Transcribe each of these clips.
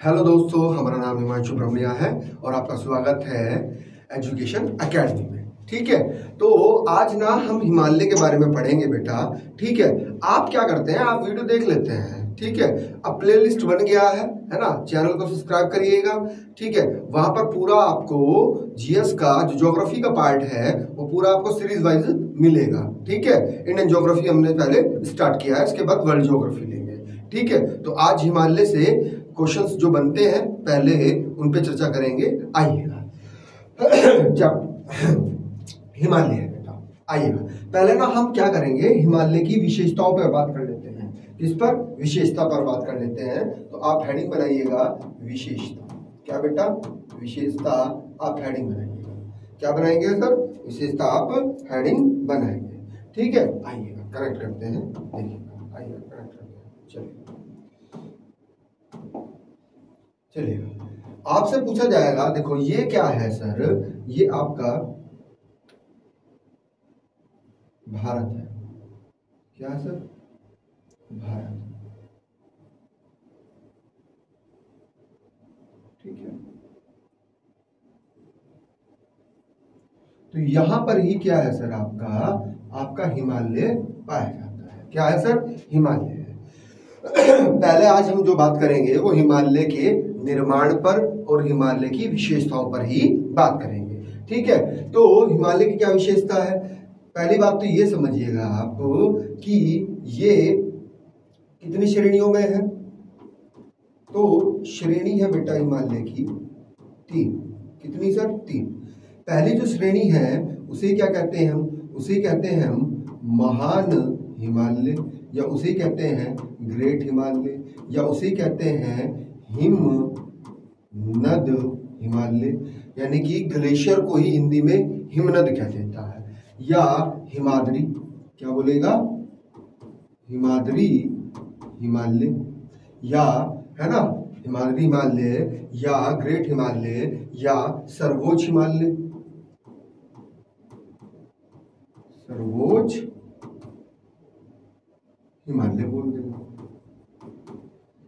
Hello दोस्तों, हमारा नाम हिमांशु ब्रह्मया है और आपका स्वागत है एजुकेशन एकेडमी में। ठीक है, तो आज ना हम हिमालय के बारे में पढ़ेंगे बेटा। ठीक है, आप क्या करते हैं, आप वीडियो देख लेते हैं। ठीक है, अब प्लेलिस्ट बन गया है ना, चैनल को सब्सक्राइब करिएगा। ठीक है, वहां पर पूरा आपको जीएस का जो ज्योग्राफी का पार्ट है वो पूरा आपको सीरीज वाइज मिलेगा। ठीक है, इंडियन ज्योग्राफी हमने पहले स्टार्ट किया है, इसके बाद वर्ल्ड ज्योग्राफी लेंगे। ठीक है, तो आज हिमालय से क्वेश्चंस जो बनते हैं पहले उन पे चर्चा करेंगे। आइएगा जब हिमालय है बेटा, आइएगा पहले ना हम क्या करेंगे, हिमालय की विशेषताओं पर बात कर लेते हैं। किस पर? विशेषता पर बात कर लेते हैं। तो आप हेडिंग बनाइएगा विशेषता। क्या बेटा? विशेषता। आप हेडिंग बनाइएगा। क्या बनाएंगे सर? विशेषता आप हेडिंग बनाएंगे। ठीक है, आइएगा करेक्ट करते हैं। देखिएगा, आइएगा करेक्ट करते हैं। चलिएगा, आपसे पूछा जाएगा, देखो ये क्या है सर? ये आपका भारत है। क्या है सर? भारत। ठीक है, तो यहां पर ही क्या है सर? आपका हिमालय पाया जाता है। क्या है सर? हिमालय है। पहले आज हम जो बात करेंगे वो हिमालय के निर्माण पर और हिमालय की विशेषताओं पर ही बात करेंगे। ठीक है, तो हिमालय की क्या विशेषता है? पहली बात तो ये समझिएगा आप कि ये कितनी श्रेणियों में है। तो श्रेणी है बेटा हिमालय की 3। कितनी सर? 3। पहली जो श्रेणी है उसे क्या कहते हैं हम? उसे कहते हैं हम महान हिमालय, या उसे कहते हैं ग्रेट हिमालय, या उसे कहते हैं हिमनद हिमालय, यानी कि ग्लेशियर को ही हिंदी में हिमनद कह देता है, या हिमाद्री। क्या बोलेगा? हिमाद्री हिमालय, या है ना हिमाद्री हिमालय, या ग्रेट हिमालय, या सर्वोच्च हिमालय। सर्वोच्च हिमालय बोल देगा।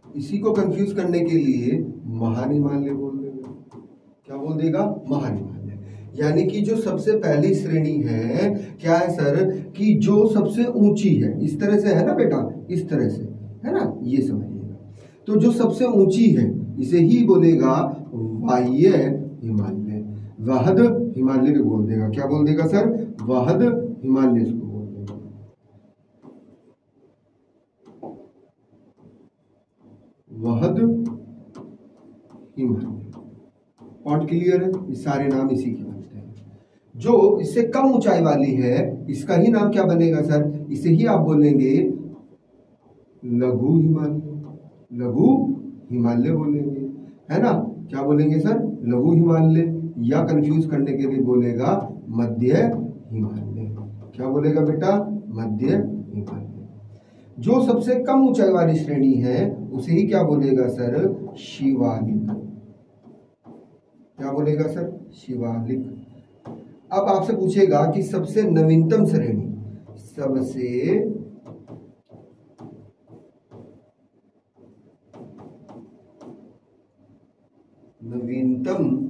इसी को कंफ्यूज करने के लिए महान हिमालय बोल देगा। क्या बोल देगा? महान हिमालय। यानी कि जो सबसे पहली श्रेणी है, क्या है सर? कि जो सबसे ऊंची है, इस तरह से है ना बेटा, इस तरह से है ना, ये समझिएगा। तो जो सबसे ऊंची है इसे ही बोलेगा वाह्य हिमालय। वहद हिमालय भी बोल देगा। क्या बोल देगा सर? वहद हिमालय इसको बोल देगा। वहद हिमालय। पॉइंट क्लियर है? ये सारे नाम इसी के बनते हैं। जो इससे कम ऊंचाई वाली है इसका ही नाम क्या बनेगा सर? इसे ही आप बोलेंगे लघु हिमालय। लघु हिमालय बोलेंगे, है ना। क्या बोलेंगे सर? लघु हिमालय, या कंफ्यूज करने के लिए बोलेगा मध्य हिमालय। क्या बोलेगा बेटा? मध्य हिमालय। जो सबसे कम ऊंचाई वाली श्रेणी है उसे ही क्या बोलेगा सर? शिवालिक। क्या बोलेगा सर? शिवालिक। अब आपसे पूछेगा कि सबसे नवीनतम श्रेणी, सबसे नवीनतम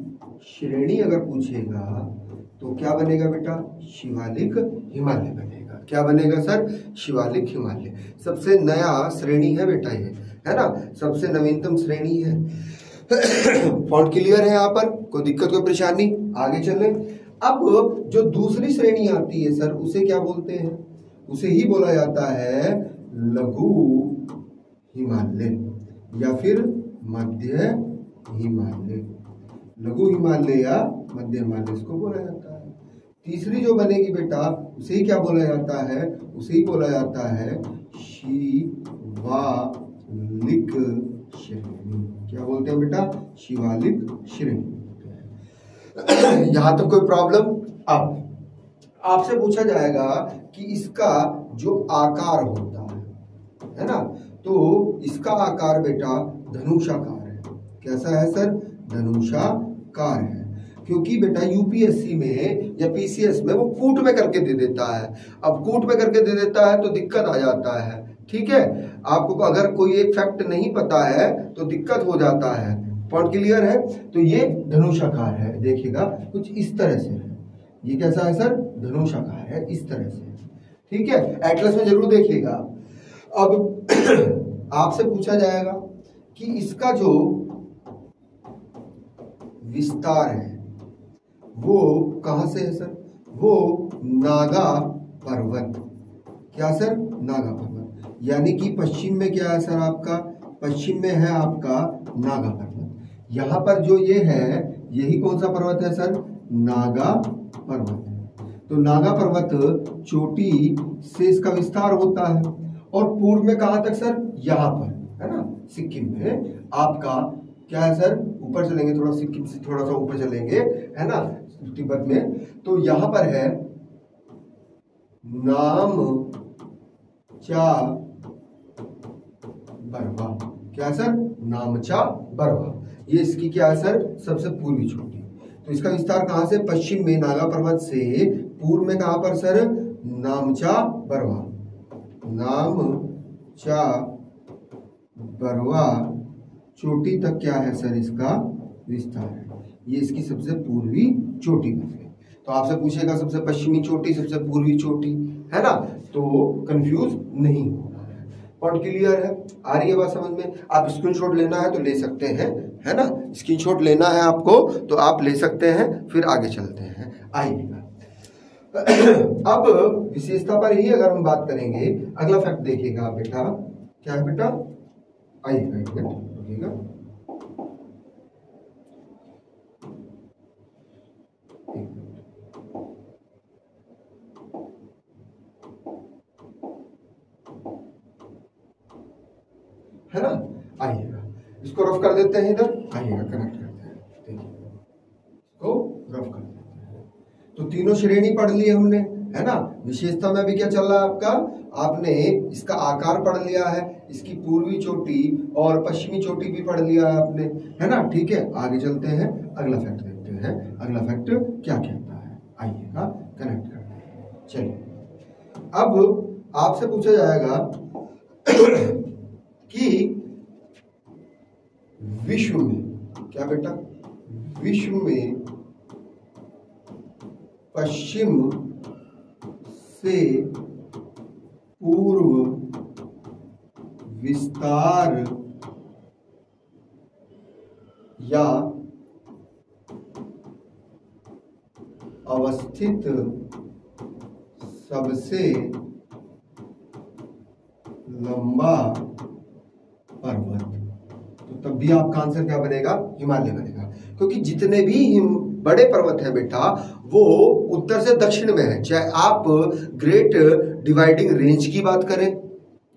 श्रेणी अगर पूछेगा तो क्या बनेगा बेटा? शिवालिक हिमालय बनेगा। क्या बनेगा सर? शिवालिक हिमालय। सबसे नया श्रेणी है बेटा ये, है ना, सबसे नवीनतम श्रेणी है। पॉइंट क्लियर है? यहाँ पर कोई दिक्कत, कोई परेशानी? आगे चले। अब जो दूसरी श्रेणी आती है सर उसे क्या बोलते हैं? उसे ही बोला जाता है लघु हिमालय, या फिर मध्य हिमालय। लघु हिमालय या मध्य हिमालय इसको बोला जाता है। तीसरी जो बनेगी बेटा उसे ही क्या बोला जाता है? उसे ही बोला जाता है शिवालिक श्रेणी। क्या बोलते हैं बेटा? शिवालिक श्रेणी। यहां तक कोई प्रॉब्लम? अब आपसे पूछा जाएगा कि इसका जो आकार होता है ना, तो इसका आकार बेटा धनुषाकार है। कैसा है सर? धनुषाकार है। क्योंकि बेटा यूपीएससी में या पीसीएस में वो कूट में करके दे देता है। अब कूट में करके दे देता है तो दिक्कत आ जाता है ठीक है, आपको अगर कोई एक फैक्ट नहीं पता है तो दिक्कत हो जाता है। पॉइंट क्लियर है? तो ये धनुषाकार है, देखिएगा कुछ इस तरह से है। ये कैसा है सर? धनुषाकार है, इस तरह से। ठीक है, एटलस में जरूर देखिएगा। अब आपसे पूछा जाएगा कि इसका जो विस्तार है वो कहां से है सर? वो नागा पर्वत। क्या सर? नागा पर्वत। यानी कि पश्चिम में क्या है सर आपका? पश्चिम में है आपका नागा पर्वत। यहां पर जो ये है यही कौन सा पर्वत है सर? नागा पर्वत है। तो नागा पर्वत चोटी से इसका विस्तार होता है और पूर्व में कहां तक सर? यहां पर है ना, सिक्किम में आपका क्या है सर? ऊपर चलेंगे थोड़ा, सिक्किम से थोड़ा सा ऊपर चलेंगे है ना, तिब्बत में, तो यहां पर है नामचा बरवा। क्या सर? नामचा बरवा। ये इसकी क्या है सर? सबसे पूर्वी चोटी। तो इसका विस्तार कहां से? पश्चिम में नागा पर्वत से, पूर्व में कहां पर सर? नामचा बरवा। नामचा बरवा चोटी तक क्या है सर? इसका विस्तार है। ये इसकी सबसे पूर्वी चोटी बन गई। तो आपसे पूछेगा सबसे पश्चिमी चोटी, सबसे पूर्वी चोटी, है ना, तो कंफ्यूज नहीं होना है। पॉइंट क्लियर है? आ रही है बात समझ में? आप स्क्रीनशॉट लेना है तो ले सकते हैं, है ना, स्क्रीनशॉट लेना है आपको तो आप ले सकते हैं। फिर आगे चलते हैं, आइएगा। अब विशेषता पर ही अगर हम बात करेंगे, अगला फैक्ट देखिएगा आप बेटा। क्या है बेटा? आइएगा एक मिनट रुकिएगा। है ना, आइएगा इसको रफ कर देते हैं इधर, आइएगा कनेक्ट करते हैं, देखिए इसको रफ कर देते हैं। तो तीनों श्रेणी पढ़ ली हमने, है ना। विशेषता में भी क्या चल रहा है आपका? आपने इसका आकार पढ़ लिया है, इसकी पूर्वी चोटी और पश्चिमी चोटी भी पढ़ लिया है आपने, है ना। ठीक है, आगे चलते हैं, अगला फैक्ट देखते हैं। अगला फैक्ट क्या कहता है? आइएगा कनेक्ट करते हैं। चलिए, अब आपसे पूछा जाएगा कि विश्व में, क्या बेटा? विश्व में पश्चिम से पूर्व विस्तार या अवस्थित सबसे लंबा पर्वत, तो तब भी आपका आंसर क्या बनेगा? हिमालय बनेगा। क्योंकि जितने भी बड़े पर्वत है बेटा वो उत्तर से दक्षिण में है। चाहे आप ग्रेट डिवाइडिंग रेंज की बात करें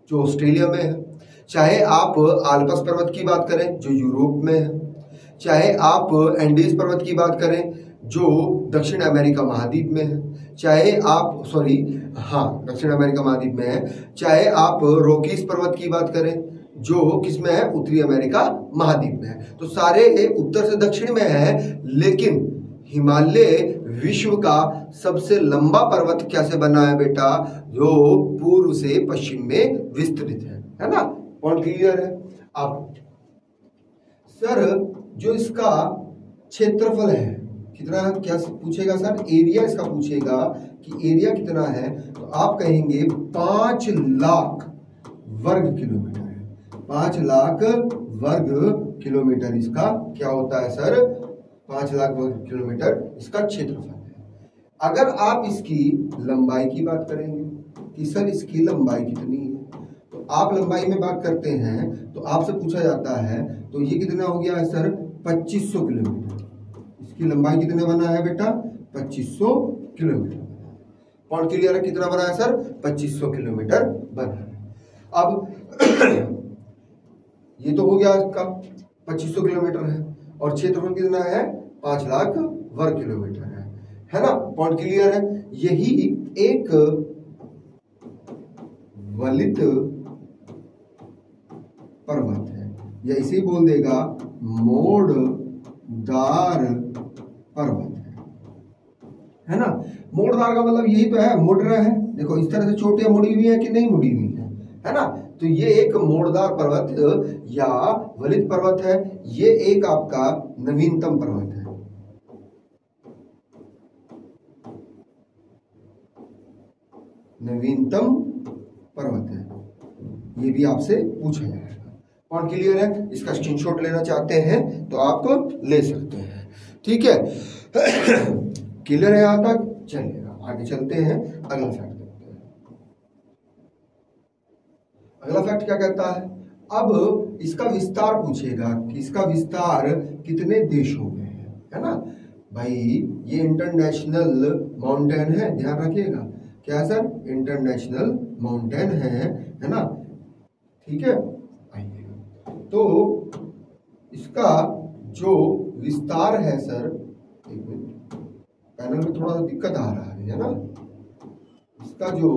जो ऑस्ट्रेलिया में है, चाहे आप आल्प्स पर्वत की बात करें जो यूरोप में है, चाहे आप एंडीज पर्वत की बात करें जो दक्षिण अमेरिका महाद्वीप में है, चाहे आप दक्षिण अमेरिका महाद्वीप में है, चाहे आप रॉकीज पर्वत की बात करें जो किसमें है? उत्तरी अमेरिका महाद्वीप में है। तो सारे उत्तर से दक्षिण में है, लेकिन हिमालय विश्व का सबसे लंबा पर्वत कैसे बना है बेटा? जो पूर्व से पश्चिम में विस्तृत है ना। पॉइंट क्लियर है? अब सर जो इसका क्षेत्रफल है कितना है, क्या पूछेगा सर? एरिया इसका पूछेगा कि एरिया कितना है, तो आप कहेंगे 5 लाख वर्ग किलोमीटर है। 5 लाख वर्ग किलोमीटर इसका क्या होता है सर? 5 लाख वर्ग किलोमीटर इसका क्षेत्रफल है। अगर आप इसकी लंबाई की बात करेंगे कि सर इसकी लंबाई कितनी है, तो आप लंबाई में बात करते हैं तो आपसे पूछा जाता है तो ये कितना हो गया है सर? 2500 किलोमीटर। इसकी लंबाई कितने बना है बेटा? 2500 किलोमीटर। पॉइंट क्लियर है? कितना बना है सर? 2500 किलोमीटर बना है। अब ये तो हो गया इसका 2500 किलोमीटर है और क्षेत्रफल कितना है? 5 लाख वर्ग किलोमीटर है ना। पॉइंट क्लियर है? यही एक वलित पर्वत है, या इसे बोल देगा मोड़दार पर्वत है ना। मोड़दार का मतलब यही तो है, मुड़ रहा है। देखो इस तरह से चोटियां मुड़ी हुई है कि नहीं मुड़ी हुई है ना। तो ये एक मोड़दार पर्वत या वलित पर्वत है, ये एक आपका नवीनतम पर्वत है। नवीनतम पर्वत है, ये भी आपसे पूछा जाएगा। कौन क्लियर है? इसका स्क्रीनशॉट लेना चाहते हैं तो आप ले सकते हैं, ठीक है। क्लियर है यहां तक? चलिएगा आगे चलते हैं, अगला फैक्ट देखते हैं। अगला फैक्ट क्या कहता है? अब इसका विस्तार पूछेगा कि इसका विस्तार कितने देशों में है ना भाई। ये इंटरनेशनल माउंटेन है, ध्यान रखिएगा। क्या सर? इंटरनेशनल माउंटेन है ना, ठीक है। आइएगा तो इसका जो विस्तार है सर, एक मिनट, पैनल में थोड़ा सा दिक्कत आ रहा है ना। इसका जो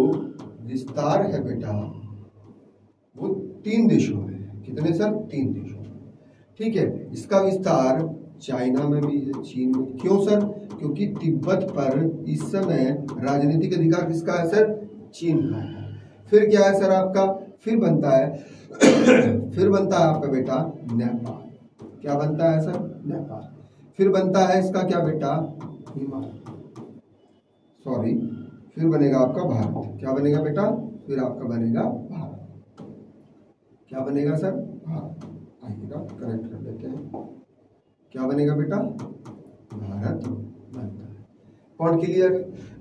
विस्तार है बेटा वो 3 देशों में है। कितने सर? 3 देशों में, ठीक है। इसका विस्तार चाइना में भी है, चीन में। क्यों सर? क्योंकि तिब्बत पर इस समय राजनीतिक अधिकार किसका है सर? चीन का है। फिर क्या है सर आपका? फिर बनता है आपका बेटा नेपाल। क्या बनता है सर? नेपाल। फिर बनता है इसका क्या बेटा? सॉरी, फिर बनेगा आपका भारत। क्या बनेगा बेटा? फिर आपका बनेगा भारत। क्या बनेगा सर? भारत। आइएगा करेक्ट कर देते हैं। क्या बनेगा बेटा? भारत बनता है। कौन क्लियर?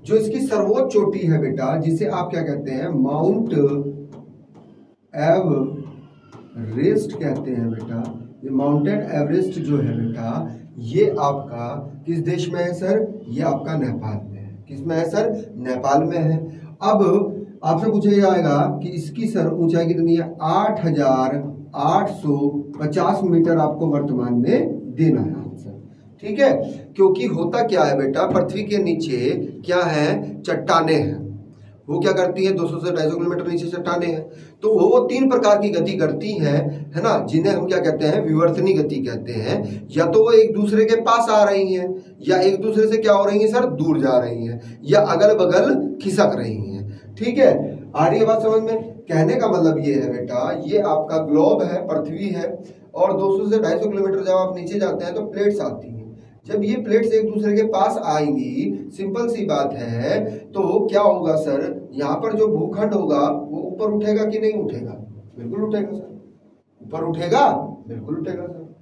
जो इसकी सर्वोच्च चोटी है बेटा, जिसे आप क्या कहते हैं? माउंट एवरेस्ट कहते हैं बेटा। ये माउंटेन एवरेस्ट जो है बेटा, ये आपका किस देश में है सर? ये आपका नेपाल में है। किस में है सर? नेपाल में है। अब आपसे पूछा जाएगा कि इसकी सर ऊंचाई कितनी है? 8,850 मीटर आपको वर्तमान में देना है आंसर, ठीक है। क्योंकि होता क्या है बेटा, पृथ्वी के नीचे क्या है? चट्टाने हैं। वो क्या करती है? 200 से 250 किलोमीटर नीचे चट्टाने हैं, तो वो 3 प्रकार की गति करती है ना, जिन्हें हम क्या कहते हैं? विवर्तनी गति कहते हैं। या तो वो एक दूसरे के पास आ रही हैं, या एक दूसरे से क्या हो रही है सर? दूर जा रही हैं, या अगल बगल खिसक रही हैं, ठीक है। आ रही है बात समझ में? कहने का मतलब ये है बेटा, ये आपका ग्लोब है, पृथ्वी है, और 200 से 250 किलोमीटर जब आप नीचे जाते हैं तो प्लेट्स आती हैं। जब ये प्लेट्स एक दूसरे के पास आएंगी, सिंपल सी बात है, तो क्या होगा सर? यहाँ पर जो भूखंड होगा वो ऊपर उठेगा कि नहीं उठेगा? बिल्कुल उठेगा सर। ऊपर उठेगा? बिल्कुल उठेगा सर,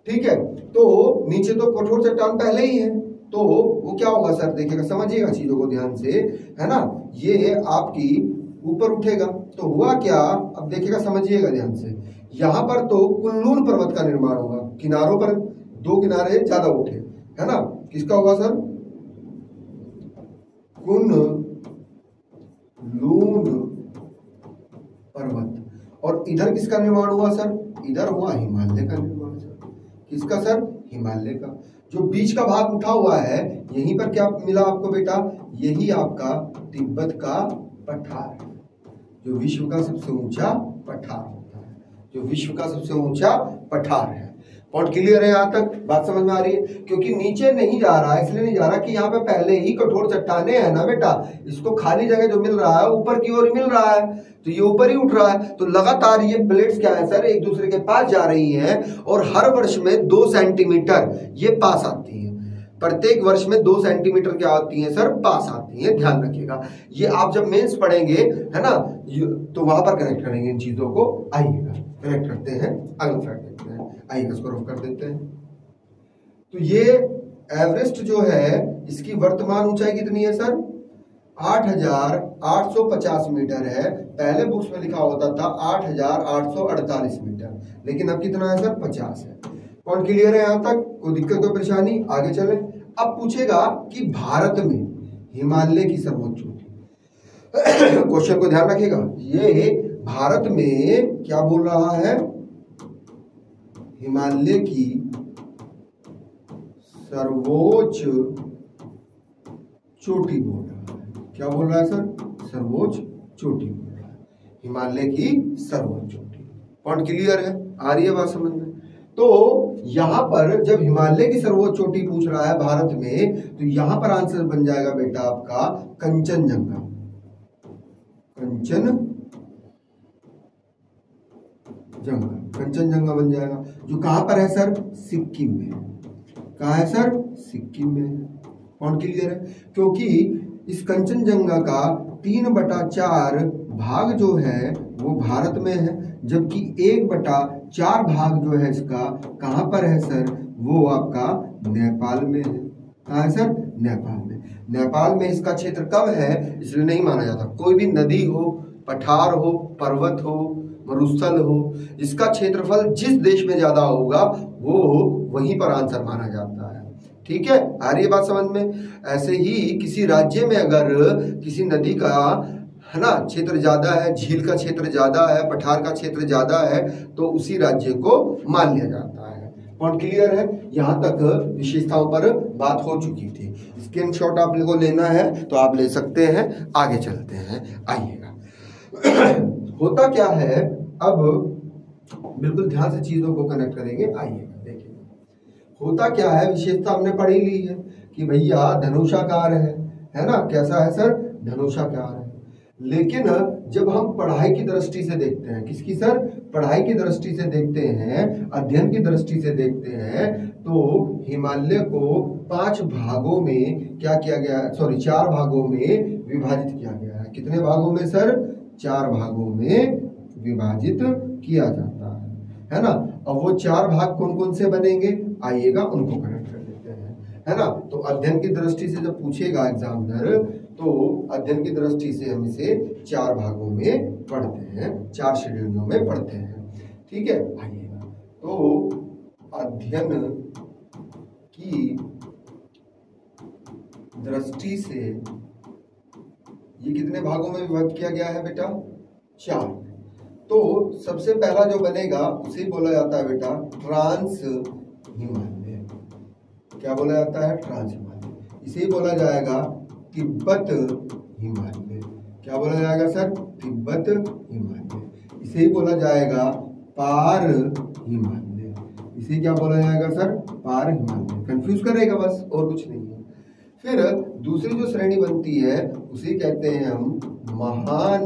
ठीक है। तो नीचे तो कठोर चट्टान पहले ही है, तो वो क्या होगा सर? देखिएगा, समझिएगा चीजों को ध्यान से, है ना। ये आपकी ऊपर उठेगा तो हुआ क्या? अब देखिएगा, समझिएगा ध्यान से। यहां पर तो कुनलुन पर्वत का निर्माण होगा। किनारों पर 2 किनारे ज्यादा उठे, है ना। किसका होगा सर? कुनलुन पर्वत। और इधर किसका निर्माण हुआ सर? इधर हुआ हिमालय का निर्माण सर। किसका सर? हिमालय का। जो बीच का भाग उठा हुआ है, यहीं पर क्या मिला आपको बेटा? यही आपका तिब्बत का पठार है, जो विश्व का सबसे ऊंचा पठार होता है, जो विश्व का सबसे ऊंचा पठार है। पॉइंट क्लियर है? यहां तक बात समझ में आ रही है? क्योंकि नीचे नहीं जा रहा है, इसलिए नहीं जा रहा कि यहाँ पे पहले ही कठोर चट्टाने हैं ना बेटा, इसको खाली जगह जो मिल रहा है ऊपर की ओर ही मिल रहा है, तो ये ऊपर ही उठ रहा है। तो लगातार ये प्लेट्स क्या है सर? एक दूसरे के पास जा रही हैं, और हर वर्ष में 2 सेंटीमीटर ये पास आती है। प्रत्येक वर्ष में 2 सेंटीमीटर क्या आती है सर? पास आती है। ध्यान रखिएगा, ये आप जब मेंस पढ़ेंगे, है ना, तो वहां पर कनेक्ट करेंगे इन चीजों को। आइएगा कनेक्ट करते हैं, अगला फैक्ट देखते हैं। आइएगा इसको रफ कर देते हैं। तो ये एवरेस्ट जो है, इसकी वर्तमान ऊंचाई कितनी है सर? 8,850 मीटर है। पहले बुक्स में लिखा होता था 8,848 मीटर, लेकिन अब कितना है सर? 50 है। कौन क्लियर है? यहां तक कोई दिक्कत, कोई परेशानी? आगे चले। अब पूछेगा कि भारत में हिमालय की सर्वोच्च चोटी, क्वेश्चन को ध्यान रखिएगा, ये भारत में क्या बोल रहा है? हिमालय की सर्वोच्च चोटी बोल रहा है। क्या बोल रहा है सर? सर्वोच्च चोटी बोल रहा है, हिमालय की सर्वोच्च चोटी। पॉइंट क्लियर है? आ रही है बात समझ में? तो यहां पर जब हिमालय की सर्वोच्च चोटी पूछ रहा है भारत में, तो यहां पर आंसर बन जाएगा बेटा आपका कंचनजंगा। कंचनजंगा कंचनजंगा बन जाएगा, जो कहाँ पर है सर, सिक्किम में। कहाँ है सर, सिक्किम में। कौन क्लियर है? क्योंकि इस कंचनजंगा का 3/4 भाग जो है वो भारत में है, जबकि 1/4 भाग जो है इसका कहाँ पर है सर, वो आपका नेपाल में है। कहाँ है सर, नेपाल में। नेपाल में इसका क्षेत्र कम है, इसलिए नहीं माना जाता। कोई भी नदी हो, पठार हो, पर्वत हो, मरुस्थल हो, इसका क्षेत्रफल जिस देश में ज्यादा होगा वो वहीं पर आंसर माना जाता है। ठीक है, आ रही है बात समझ में? ऐसे ही किसी राज्य में अगर किसी नदी का है ना क्षेत्र ज्यादा है, झील का क्षेत्र ज्यादा है, पठार का क्षेत्र ज्यादा है, तो उसी राज्य को मान लिया जाता है। पॉइंट क्लियर है? यहाँ तक विशेषताओं पर बात हो चुकी थी। स्क्रीनशॉट आप को लेना है तो आप ले सकते हैं। आगे चलते हैं, आइएगा। होता क्या है, अब बिल्कुल ध्यान से चीजों को कनेक्ट करेंगे। आइएगा, देखिए होता क्या है, विशेषता हमने पढ़ी ली है कि भैया धनुषाकार है ना। कैसा है सर, धनुषाकार है। लेकिन जब हम पढ़ाई की दृष्टि से देखते हैं, किसकी सर, पढ़ाई की दृष्टि से देखते हैं, अध्ययन की दृष्टि से देखते हैं, तो हिमालय को 5 भागों में क्या किया गया, सॉरी 4 भागों में विभाजित किया गया है। कितने भागों में सर, 4 भागों में विभाजित किया जाता है ना। अब वो 4 भाग कौन कौन से बनेंगे, आइएगा उनको कनेक्ट कर देते हैं, है ना। तो अध्ययन की दृष्टि से जब पूछेगा एग्जामिनर, तो अध्ययन की दृष्टि से हम इसे 4 भागों में पढ़ते हैं, 4 श्रेणियों में पढ़ते हैं। ठीक है, आइएगा। तो अध्ययन की दृष्टि से ये कितने भागों में विभक्त किया गया है बेटा, 4। तो सबसे पहला जो बनेगा उसे बोला जाता है बेटा ट्रांस हिमालय। क्या बोला जाता है, ट्रांस हिमालय। इसे बोला जाएगा तिब्बत हिमालय। क्या बोला जाएगा सर, तिब्बत हिमालय। इसे बोला जाएगा पार हिमालय। इसे क्या बोला जाएगा सर, पार हिमालय। कंफ्यूज करेगा बस, और कुछ नहीं है। फिर दूसरी जो श्रेणी बनती है उसे कहते हैं हम महान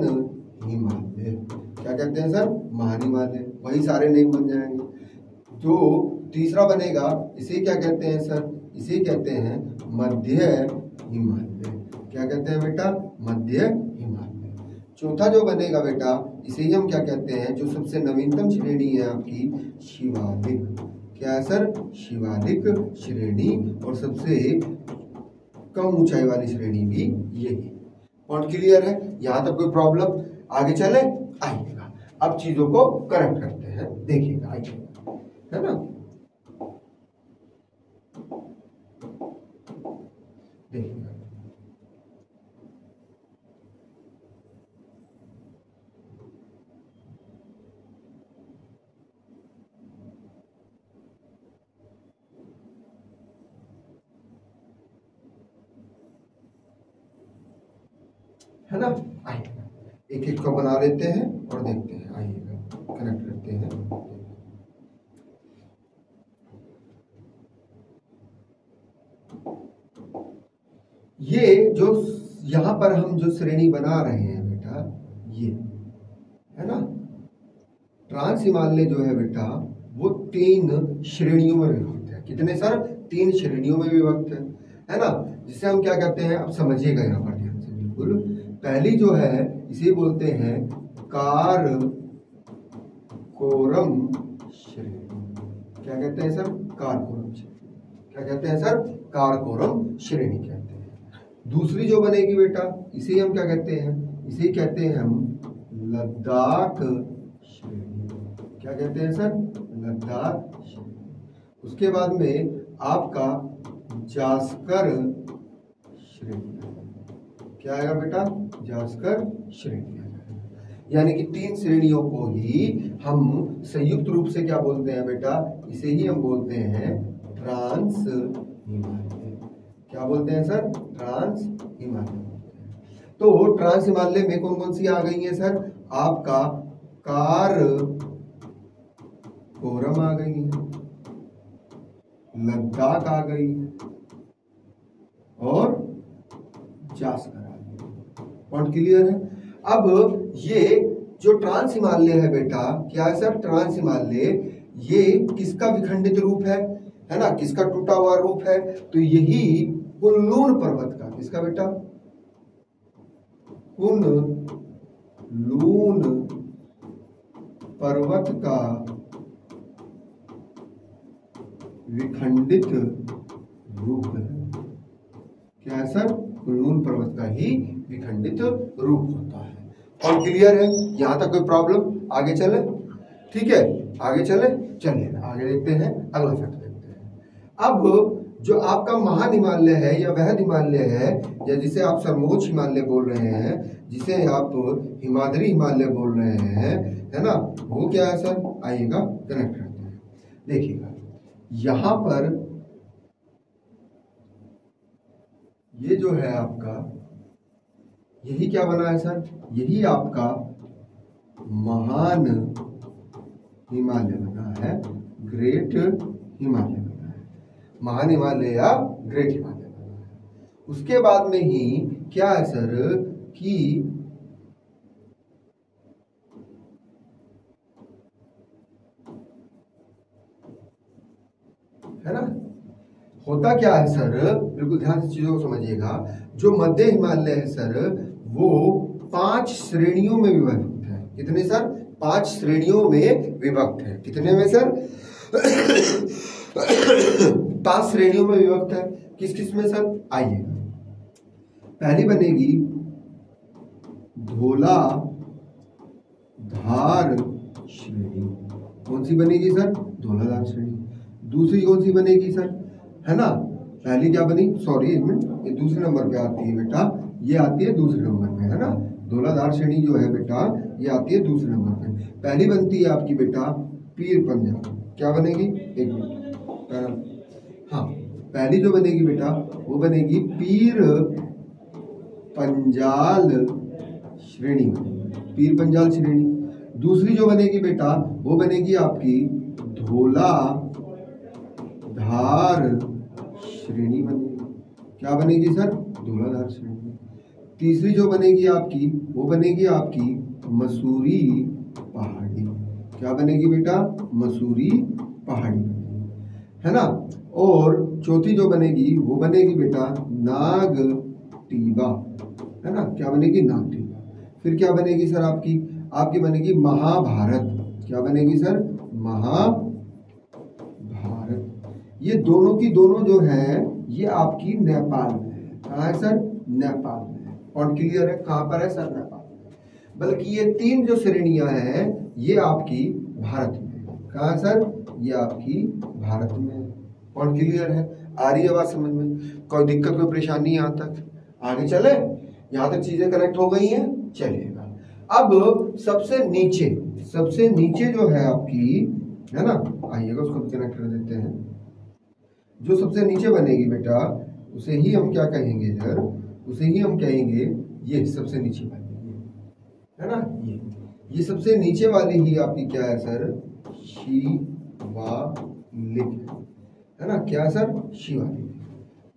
हिमालय। क्या कहते हैं सर, महान हिमालय। वही सारे नेम बन जाएंगे। जो तीसरा बनेगा इसे क्या कहते हैं सर, इसे कहते हैं मध्य हिमालय। क्या कहते हैं बेटा, मध्य हिमालय। चौथा जो बनेगा बेटा इसे ही हम क्या कहते हैं, जो सबसे नवीनतम श्रेणी है आपकी, शिवालिक। क्या है सर, शिवालिक श्रेणी। और सबसे कम ऊंचाई वाली श्रेणी भी यही। पॉइंट क्लियर है? यहां तक कोई प्रॉब्लम? आगे चले, आइएगा। अब चीजों को करेक्ट करते हैं, देखिएगा, आइएगा, है ना। देखिएगा, है ना। आइएगा, एक एक को बना लेते हैं और देखते हैं। आइएगा, कनेक्ट करते हैं। ये जो यहां पर हम जो श्रेणी बना रहे हैं बेटा, ये है ना, ट्रांस हिमालय जो है बेटा वो 3 श्रेणियों में विभक्त है। कितने सर, 3 श्रेणियों में विभक्त है ना। जिसे हम क्या कहते हैं, अब समझिएगा यहाँ पर ध्यान से बिल्कुल। पहली जो है इसे बोलते हैं कारकोरम श्रेणी। क्या कहते हैं सर, कारकोरम श्रेणी। क्या कहते हैं सर, कारकोरम श्रेणी कहते हैं। दूसरी जो बनेगी बेटा इसे हम क्या कहते हैं, इसे कहते हैं हम लद्दाख श्रेणी। क्या कहते हैं सर, लद्दाख श्रेणी। उसके बाद में आपका जास्कर श्रेणी। क्या आएगा बेटा, जास्कर श्रेणी। यानी कि 3 श्रेणियों को ही हम संयुक्त रूप से क्या बोलते हैं बेटा, इसे ही हम बोलते हैं ट्रांस हिमालय। क्या बोलते हैं सर, ट्रांस हिमालय। तो ट्रांस हिमालय में कौन कौन सी आ गई है सर, आपका कारकोरम आ गई है, लद्दाख आ गई है और जास्कर आ गई। पॉइंट क्लियर है? अब ये जो ट्रांस हिमालय है बेटा, क्या है सर, ट्रांस हिमालय, ये किसका विखंडित रूप है ना, किसका टूटा हुआ रूप है, तो यही कुनलून पर्वत का, किसका बेटा, कुनलून पर्वत का विखंडित रूप है। क्या है सर, कुनलून पर्वत का ही विखंडित रूप होता है। और क्लियर है, यहां तक कोई प्रॉब्लम, आगे चले, ठीक है, आगे चले, चलिए आगे देखते हैं, अगला फैक्ट देखते हैं। अब जो आपका महान हिमालय है या वह हिमालय है, या जिसे आप सर्वोच्च हिमालय बोल रहे हैं, जिसे आप हिमाद्री हिमालय बोल रहे हैं, है ना, वो क्या है सर, आइएगा कनेक्ट करते हैं। देखिएगा यहां पर ये जो है आपका, यही क्या बना है सर, यही आपका महान हिमालय बना है, ग्रेट हिमालय बना है, महान हिमालय या ग्रेट हिमालय बना है। उसके बाद में ही क्या है सर कि है ना, होता क्या है सर, बिल्कुल ध्यान से चीजों को समझिएगा। जो मध्य हिमालय है सर, वो 5 श्रेणियों में विभक्त है। कितने सर, 5 श्रेणियों में विभक्त है। कितने में सर 5 श्रेणियों में विभक्त है। किस किस में सर, आइए, पहली बनेगी धौला धार श्रेणी। कौन सी बनेगी सर, धौला धार श्रेणी। दूसरी कौन सी बनेगी सर, है ना, पहली क्या बनी, सॉरी एक मिनट, ये दूसरे नंबर पे आती है बेटा, ये आती है दूसरे नंबर पे, है ना, धौलाधार श्रेणी जो है बेटा, ये आती है दूसरे नंबर पे। पहली बनती है आपकी बेटा पीर पंजाल। क्या बनेगी, एक मिनट, हाँ, पहली जो बनेगी बेटा वो बनेगी पीर पंजाल श्रेणी, पीर पंजाल श्रेणी। दूसरी जो बनेगी बेटा वो बनेगी आपकी धौला धार श्रेणी बनेगी। क्या बनेगी सर, धौलाधार श्रेणी। तीसरी जो बनेगी आपकी वो बनेगी आपकी मसूरी पहाड़ी। क्या बनेगी बेटा, मसूरी पहाड़ी बनेगी, है ना। और चौथी जो बनेगी वो बनेगी बेटा नाग टीबा, है ना, क्या बनेगी, नाग टीबा। फिर क्या बनेगी सर आपकी, आपकी बनेगी महाभारत। क्या बनेगी सर, महाभारत। ये दोनों की दोनों जो है ये आपकी नेपाल में है। कहाँ है सर, नेपाल में है। और क्लियर है, कहाँ पर है सर, नेपाल में। बल्कि ये 3 जो श्रेणियां हैं ये आपकी भारत में है। कहाँ सर, ये आपकी भारत में है। और क्लियर है, आ रही है बात समझ में, कोई दिक्कत कोई परेशानी यहाँ तक, आगे चले, यहाँ तक चीजें कनेक्ट हो गई हैं, चलिएगा। अब सबसे नीचे जो है आपकी, है ना, आइएगा उसको कनेक्ट कर देते हैं। जो सबसे नीचे बनेगी बेटा उसे ही हम क्या कहेंगे सर, उसे ही हम कहेंगे, ये सबसे नीचे वाली, है ना, ये सबसे नीचे वाली ही आपकी क्या है सर, शिवालिक, है ना, क्या सर, शिवालिक।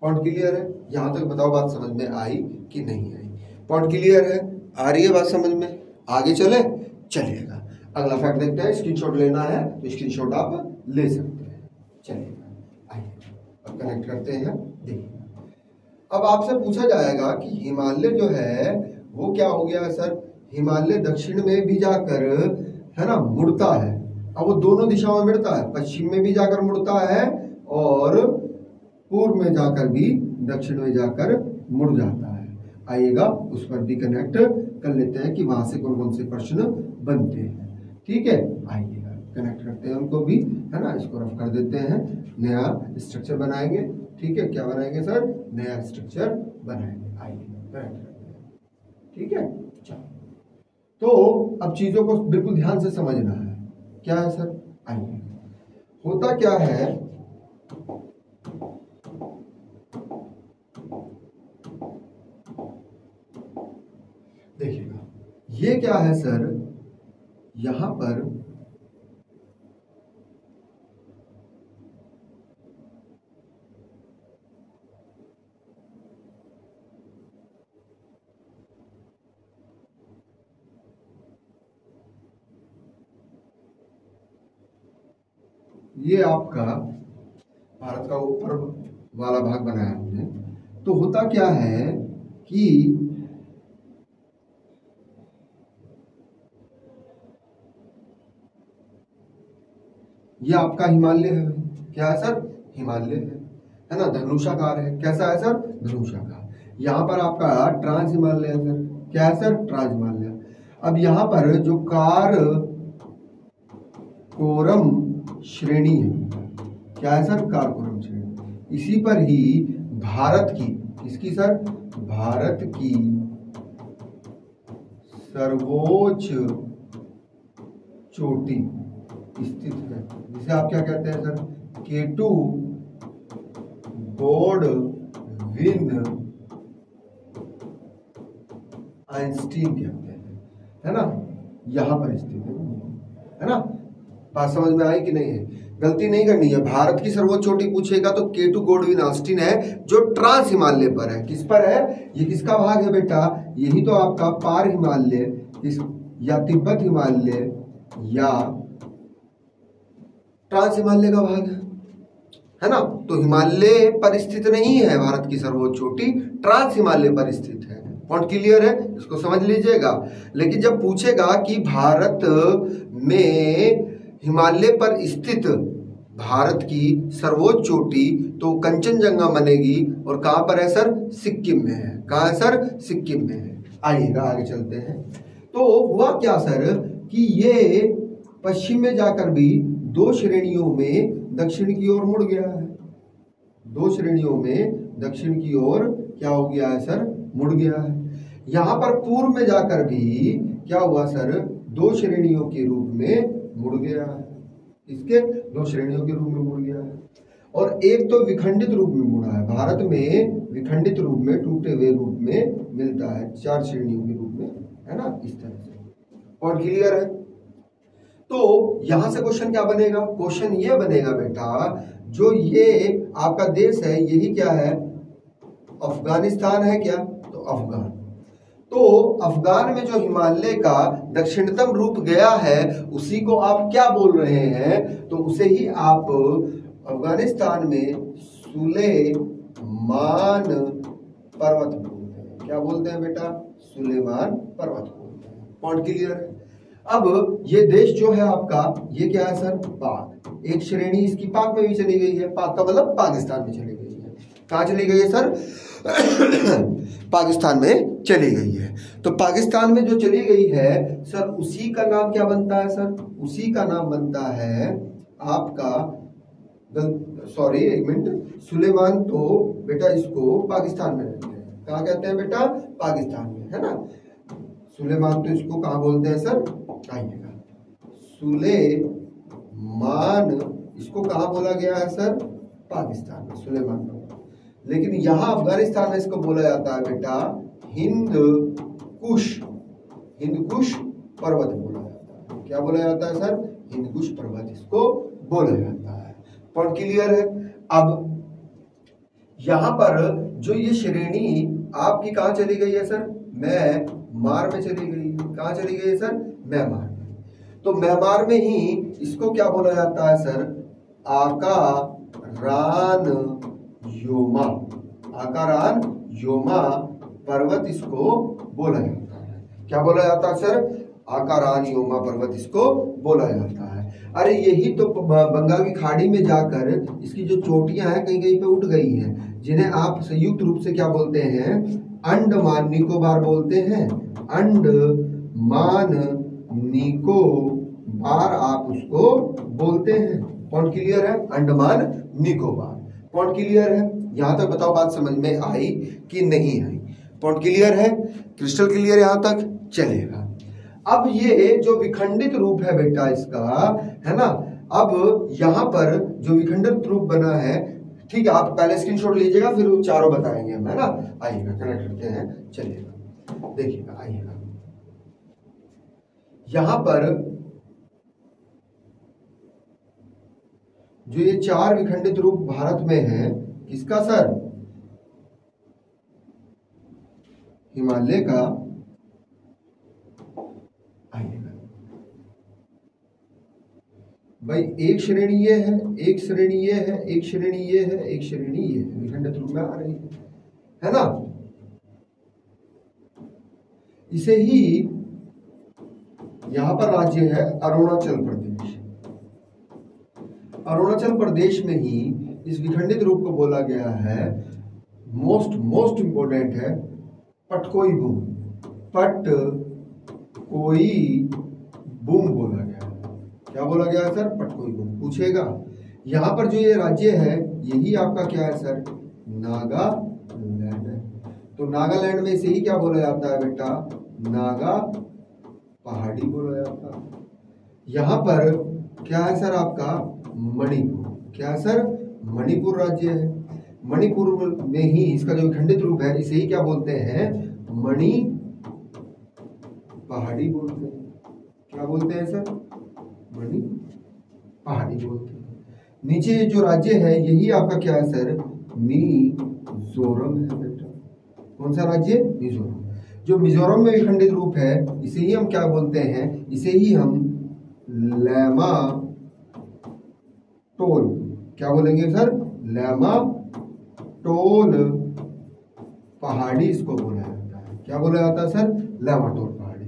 पॉइंट क्लियर है, यहां तक बताओ बात समझ में आई कि नहीं आई। पॉइंट क्लियर है, आ रही है बात समझ में, आगे चले, चलिएगा। अगला फैक्ट देखते हैं, स्क्रीनशॉट लेना है तो स्क्रीनशॉट आप ले सकते हैं। चलिएगा, आइए अब कनेक्ट करते हैं। देखिए अब आपसे पूछा जाएगा कि हिमालय जो है वो क्या हो गया सर, हिमालय दक्षिण में भी जाकर, है ना, मुड़ता है। अब वो दोनों दिशाओं में मुड़ता है, पश्चिम में भी जाकर मुड़ता है और पूर्व में जाकर भी, दक्षिण में जाकर मुड़ जाता है। आइएगा उस पर भी कनेक्ट कर लेते हैं कि वहां से कौन कौन से प्रश्न बनते हैं। ठीक है, आइएगा कनेक्ट करते हैं उनको भी, है ना, इसको रफ कर देते हैं, नया स्ट्रक्चर बनाएंगे। ठीक है, क्या बनाएंगे सर, नया स्ट्रक्चर बनाएंगे। आइए कनेक्ट करते हैं, ठीक है, चलो। तो अब चीजों को बिल्कुल ध्यान से समझना है। क्या है सर, आइए, होता क्या है, देखिएगा, ये क्या है सर, यहां पर ये आपका भारत का ऊपर वाला भाग बनाया हमने। तो होता क्या है कि ये आपका हिमालय है। क्या है सर? हिमालय है ना, धनुषाकार है। कैसा है सर? धनुषाकार। यहाँ पर आपका ट्रांस हिमालय है सर। क्या है सर? ट्रांस हिमालय। अब यहाँ पर जो कारकोरम श्रेणी है, क्या है सर? कारकोरम श्रेणी। इसी पर ही भारत की, किसकी सर? भारत की सर्वोच्च चोटी स्थित है, जिसे आप क्या कहते हैं सर? केटू गोडविन आइंस्टीन कहते हैं, है ना। यहां पर स्थित है ना। बात समझ में आई कि नहीं है? गलती नहीं करनी है। भारत की सर्वोच्च चोटी पूछेगा तो केटू गोडविन आइंस्टीन है, जो ट्रांस हिमालय पर है। किस पर है? ये किसका भाग है बेटा? यही तो आपका पार हिमालय या तिब्बत हिमालय या ट्रांस हिमालय का भाग है ना। तो हिमालय पर स्थित नहीं है भारत की सर्वोच्च चोटी, ट्रांस हिमालय पर स्थित है। पॉइंट क्लियर है? इसको समझ लीजिएगा। लेकिन जब पूछेगा कि भारत में हिमालय पर स्थित भारत की सर्वोच्च चोटी, तो कंचनजंगा बनेगी। और कहां पर है सर? सिक्किम में है। कहां है सर? सिक्किम में है। आइएगा आगे चलते हैं। तो हुआ क्या सर कि ये पश्चिम में जाकर भी दो श्रेणियों में दक्षिण की ओर मुड़ गया है। दो श्रेणियों में दक्षिण की ओर क्या हो गया है सर? मुड़ गया है। यहां पर पूर्व में जाकर भी क्या हुआ सर? दो श्रेणियों के रूप में मुड़ गया है। इसके दो श्रेणियों के रूप में मुड़ गया है। और एक तो विखंडित रूप में मुड़ा है। भारत में विखंडित रूप में, टूटे हुए रूप में मिलता है, चार श्रेणियों के रूप में, है ना, इस तरह से। और क्लियर है? तो यहां से क्वेश्चन क्या बनेगा? क्वेश्चन ये बनेगा बेटा, जो ये आपका देश है, यही क्या है? अफगानिस्तान है क्या? तो अफगान। तो अफगान में जो हिमालय का दक्षिणतम रूप गया है, उसी को आप क्या बोल रहे हैं? तो उसे ही आप अफगानिस्तान में सुलेमान पर्वत बोलते हैं। क्या बोलते हैं बेटा? सुलेमान पर्वत बोलते हैं। पॉइंट क्लियर है? अब ये देश जो है आपका, ये क्या है सर? पाक। एक श्रेणी इसकी पाक में भी चली गई है। पाक का मतलब पाकिस्तान में चली गई है। कहां चली गई है सर? पाकिस्तान में चली गई है। तो पाकिस्तान में जो चली गई है सर, उसी का नाम क्या बनता है सर? उसी का नाम बनता है आपका, सॉरी एक मिनट, सुलेमान। तो बेटा इसको पाकिस्तान में रहते हैं। कहाँ कहते हैं बेटा? पाकिस्तान में, है ना। सुलेमान तो इसको कहाँ बोलते हैं सर? आइएगा, सुलेमान इसको कहाँ बोला गया है सर? पाकिस्तान में, सुलेमान। लेकिन यहां अफगानिस्तान में इसको बोला जाता है बेटा हिंद कुश पर्वत बोला जाता है। क्या बोला जाता है सर? हिंद कुश पर्वत इसको बोला जाता है। पॉइंट क्लियर है? अब यहां पर जो ये श्रेणी आपकी कहां चली गई है सर? म्यांमार में चली गई है। कहां चली गई है सर? म्यांमार में। तो म्यांमार में ही इसको क्या बोला जाता है सर? आकारान योमा पर्वत इसको बोला जाता है। क्या बोला जाता है सर? आकारान योमा पर्वत इसको बोला जाता है। अरे यही तो बंगाल की खाड़ी में जाकर इसकी जो चोटियां हैं कहीं कहीं पे उठ गई हैं, जिन्हें आप संयुक्त रूप से क्या बोलते हैं? अंडमान निकोबार बोलते हैं। अंडमान निकोबार आप उसको बोलते हैं। पॉइंट क्लियर है? अंडमान निकोबार। पॉइंट क्लियर है? यहां तक बताओ बात समझ में आई कि नहीं आई? पॉइंट क्लियर है? क्रिस्टल क्लियर यहां तक? चलेगा। अब ये जो विखंडित रूप है बेटा इसका, है ना, अब यहां पर जो विखंडित रूप बना है, ठीक है, आप पहले स्क्रीनशॉट लीजिएगा, फिर चारों बताएंगे हम, है ना। आइएगा कनेक्ट करते हैं, चलिएगा, देखिएगा, आइएगा। यहां पर जो ये चार विखंडित रूप भारत में है, किसका सर? हिमालय का। भाई एक श्रेणी ये है, एक श्रेणी ये है, एक श्रेणी ये है, एक श्रेणी ये है, विखंडित रूप में आ रही है ना। इसे ही यहां पर राज्य है अरुणाचल प्रदेश। अरुणाचल प्रदेश में ही इस विखंडित रूप को बोला गया है, मोस्ट इंपोर्टेंट है, पटकोई बूम। पटकोई बूम बोला गया है। क्या बोला गया है सर? पटकोई बूम। पूछेगा यहां पर जो ये राज्य है यही आपका क्या है सर? नागालैंड है। तो नागालैंड में इसे ही क्या बोला जाता है बेटा? नागा पहाड़ी बोला जाता है। यहां पर क्या है सर आपका? मणिपुर। क्या है सर? मणिपुर राज्य है। मणिपुर में ही इसका जो खंडित रूप है इसे ही क्या बोलते हैं? मणि पहाड़ी बोलते हैं। क्या बोलते हैं सर? मणि पहाड़ी बोलते हैं। नीचे जो राज्य है यही आपका क्या है सर? मिजोरम है बेटा। कौन सा राज्य? मिजोरम। जो मिजोरम में विखंडित रूप है इसे ही हम क्या बोलते हैं? इसे ही हम लैमा टोल। क्या बोलेंगे सर? लैमा टोल पहाड़ी इसको बोला जाता है। क्या बोला जाता है सर? लैमा टोल पहाड़ी।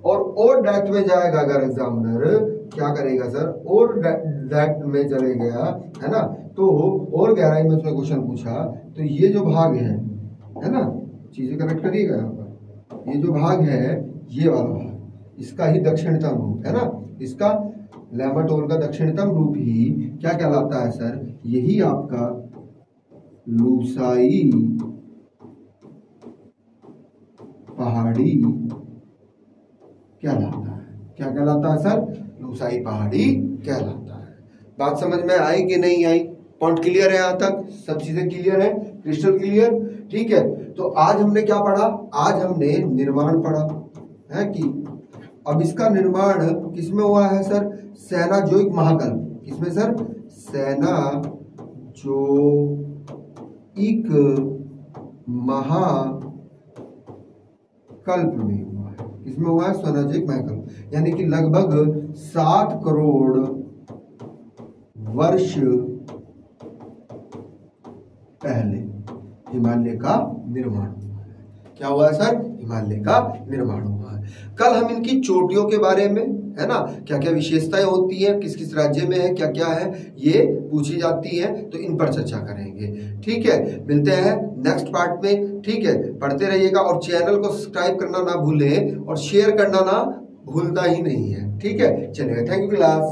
और डेप्थ में जाएगा अगर एग्जामिनर क्या करेगा सर? और डेप्थ में चले गया है ना, तो और गहराई में उसने क्वेश्चन पूछा तो ये जो भाग है ना, चीजें करेक्ट करिएगा यहाँ पर। ये जो भाग है ये वाला भाग, इसका ही दक्षिणतम रूप है ना, इसका लैमा टोल का दक्षिणतम रूप ही क्या कहलाता है सर? यही आपका लूसाई पहाड़ी कहलाता है। क्या कहलाता है सर? लूसाई पहाड़ी कहलाता है। बात समझ में आई कि नहीं आई? पॉइंट क्लियर है? यहां तक सब चीजें क्लियर है? Crystal clear? ठीक है। तो आज हमने क्या पढ़ा? आज हमने निर्माण पढ़ा है कि अब इसका निर्माण किसमें हुआ है सर? सेनाजोइक महाकल्प। किसमें सर? सेनाजोइक महाकल्प में हुआ है। किसमें हुआ है? सेनाजोइक महाकल्प, यानी कि लगभग 7 करोड़ वर्ष पहले हिमालय का निर्माण हुआ है। क्या हुआ है सर? हिमालय का निर्माण हुआ है। कल हम इनकी चोटियों के बारे में, है ना, क्या क्या विशेषताएं होती है, किस किस राज्य में है, क्या क्या है, ये पूछी जाती है, तो इन पर चर्चा करेंगे। ठीक है, मिलते हैं नेक्स्ट पार्ट में। ठीक है, पढ़ते रहिएगा और चैनल को सब्सक्राइब करना ना भूलें और शेयर करना ना भूलना ही नहीं है। ठीक है, चलिए, थैंक यू क्लास।